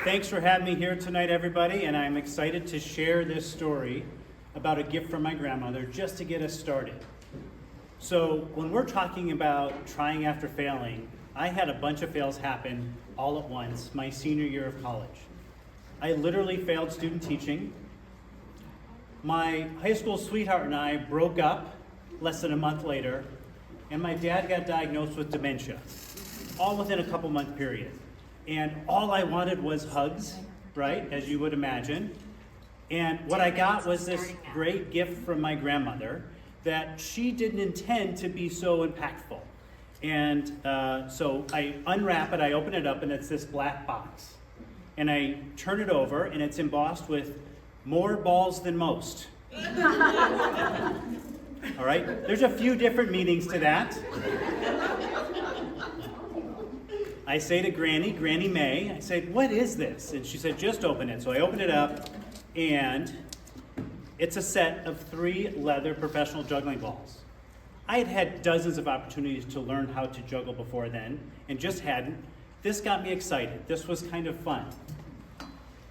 Thanks for having me here tonight, everybody, and I'm excited to share this story about a gift from my grandmother just to get us started. So when we're talking about trying after failing, I had a bunch of fails happen all at once my senior year of college. I literally failed student teaching. My high school sweetheart and I broke up less than a month later, and my dad got diagnosed with dementia, all within a couple month period. And all I wanted was hugs, right, as you would imagine. And what I got was this great gift from my grandmother that she didn't intend to be so impactful. And so I unwrap it, I open it up, and it's this black box. And I turn it over, and it's embossed with more balls than most. All right, there's a few different meanings to that. I say to Granny May, I said, "What is this?" And she said, "Just open it." So I open it up, and it's a set of 3 leather professional juggling balls. I had had dozens of opportunities to learn how to juggle before then, and just hadn't. This got me excited. This was kind of fun.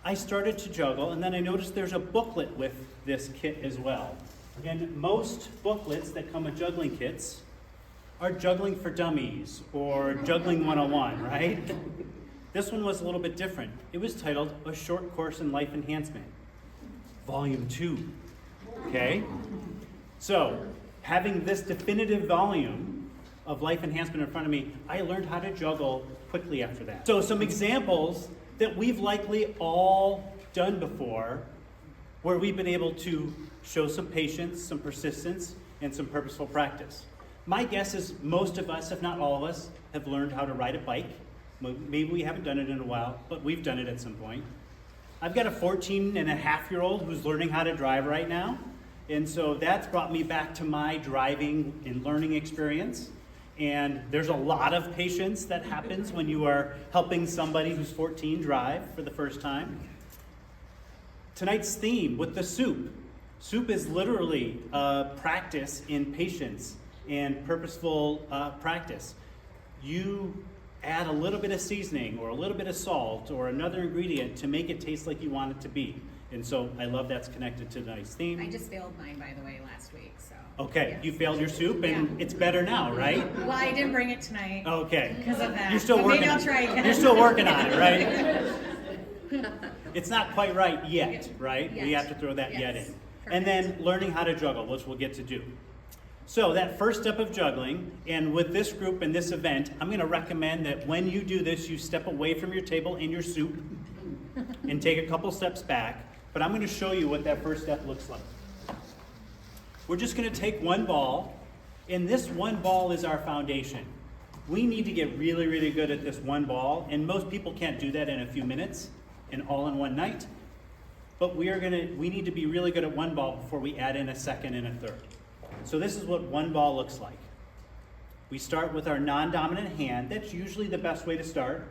I started to juggle, and then I noticed there's a booklet with this kit as well. And most booklets that come with juggling kits are Juggling for Dummies or Juggling 101, right? This one was a little bit different. It was titled A Short Course in Life Enhancement, Volume 2, okay? So, having this definitive volume of life enhancement in front of me, I learned how to juggle quickly after that. So some examples that we've likely all done before where we've been able to show some patience, some persistence, and some purposeful practice. My guess is most of us, if not all of us, have learned how to ride a bike. Maybe we haven't done it in a while, but we've done it at some point. I've got a 14-and-a-half-year-old who's learning how to drive right now. And so that's brought me back to my driving and learning experience. And there's a lot of patience that happens when you are helping somebody who's 14 drive for the first time. Tonight's theme with the soup. Soup is literally practice in patience and purposeful practice. You add a little bit of seasoning or a little bit of salt or another ingredient to make it taste like you want it to be. And so I love that's connected to tonight's theme. I just failed mine, by the way, last week, so. Okay, yes. You failed your soup and It's better now, right? Well, I didn't bring it tonight. Okay. Because of that. You're still but working. Maybe I'll try again. You're still working on it, right? It's not quite right yet, right? Yet. We have to throw that Yes. yet in. Perfect. And then learning how to juggle, which we'll get to do. So that first step of juggling, and with this group and this event, I'm going to recommend that when you do this, you step away from your table and your soup and take a couple steps back. But I'm going to show you what that first step looks like. We're just going to take one ball, and this one ball is our foundation. We need to get really, really good at this one ball, and most people can't do that in a few minutes and all in one night. But we need to be really good at one ball before we add in a second and a third. So this is what one ball looks like. We start with our non-dominant hand. That's usually the best way to start.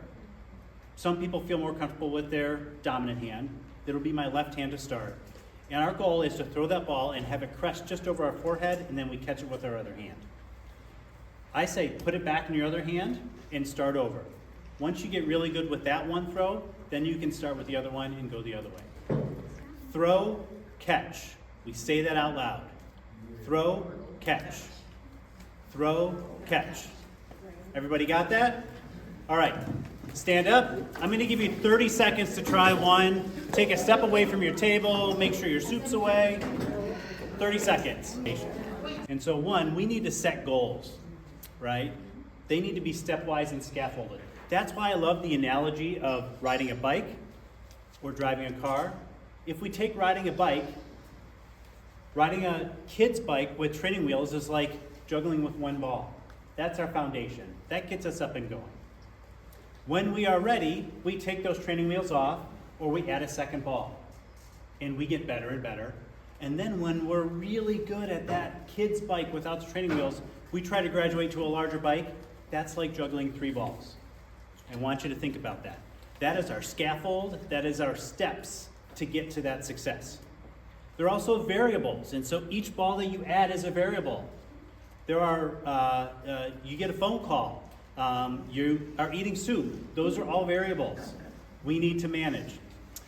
Some people feel more comfortable with their dominant hand. That'll be my left hand to start. And our goal is to throw that ball and have it crest just over our forehead, and then we catch it with our other hand. I say put it back in your other hand and start over. Once you get really good with that one throw, then you can start with the other one and go the other way. Throw, catch. We say that out loud. Throw, catch. Throw, catch. Everybody got that? All right, stand up. I'm going to give you 30 seconds to try one. Take a step away from your table. Make sure your soup's away. 30 seconds. And so we need to set goals, right? They need to be stepwise and scaffolded. That's why I love the analogy of riding a bike or driving a car. If we take riding a bike, riding a kid's bike with training wheels is like juggling with one ball. That's our foundation. That gets us up and going. When we are ready, we take those training wheels off or we add a second ball. And we get better and better. And then when we're really good at that kid's bike without the training wheels, we try to graduate to a larger bike. That's like juggling 3 balls. I want you to think about that. That is our scaffold. That is our steps to get to that success. There are also variables, and so each ball that you add is a variable. There are, you get a phone call, you are eating soup. Those are all variables. we need to manage.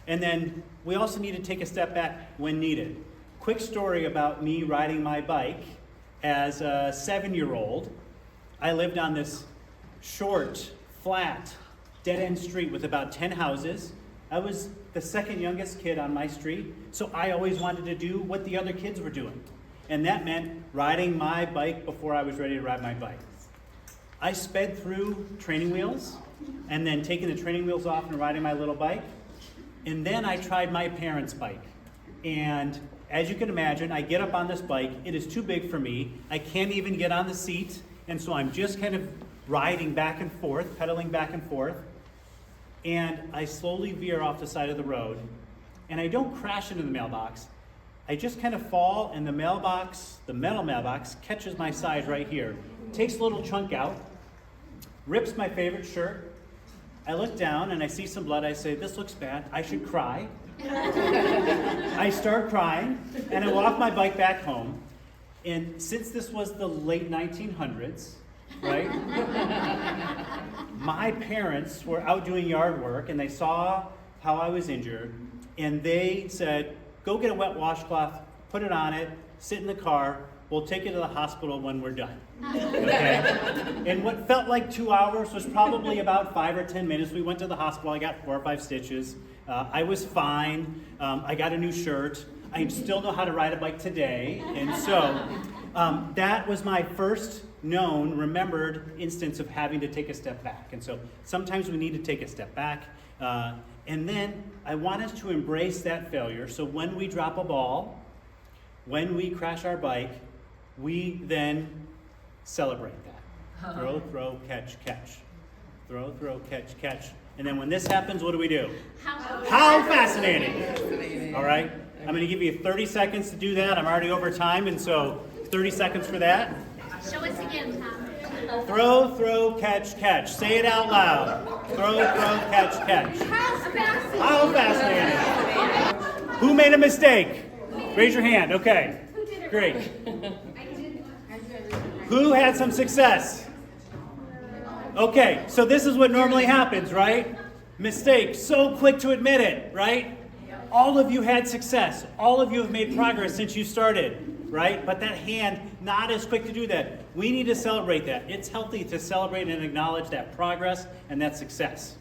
And then we also need to take a step back when needed. Quick story about me riding my bike as a 7-year-old. I lived on this short, flat, dead-end street with about 10 houses. I was the second youngest kid on my street, so I always wanted to do what the other kids were doing. And that meant riding my bike before I was ready to ride my bike. I sped through training wheels, and then taking the training wheels off and riding my little bike. And then I tried my parents' bike. And as you can imagine, I get up on this bike. It is too big for me. I can't even get on the seat. And so I'm just kind of riding back and forth, pedaling back and forth. And I slowly veer off the side of the road. And I don't crash into the mailbox. I just kind of fall, and the metal mailbox, catches my side right here. Takes a little chunk out, rips my favorite shirt. I look down and I see some blood. I say, this looks bad. I should cry. I start crying, and I walk my bike back home. And since this was the late 1900s, right? My parents were out doing yard work, and they saw how I was injured, and they said, go get a wet washcloth, put it on it, sit in the car, we'll take you to the hospital when we're done. Okay? And what felt like 2 hours was probably about 5 or 10 minutes. We went to the hospital, I got 4 or 5 stitches. I was fine, I got a new shirt. I still know how to ride a bike today, and so that was my first known, remembered instance of having to take a step back. And so sometimes we need to take a step back. And then I want us to embrace that failure. So when we drop a ball, when we crash our bike, we then celebrate that. Throw, throw, catch, catch. Throw, throw, catch, catch. And then when this happens, what do we do? How fascinating. All right? I'm going to give you 30 seconds to do that. I'm already over time, and so 30 seconds for that. Show us again, Tom. Throw, throw, catch, catch. Say it out loud. Throw, throw, catch, catch. How fascinating. Who made a mistake? Raise your hand. Okay. Great. Who had some success? Okay, so this is what normally happens, right? Mistake. So quick to admit it, right? All of you had success. All of you have made progress since you started, right? But that hand, not as quick to do that. We need to celebrate that. It's healthy to celebrate and acknowledge that progress and that success.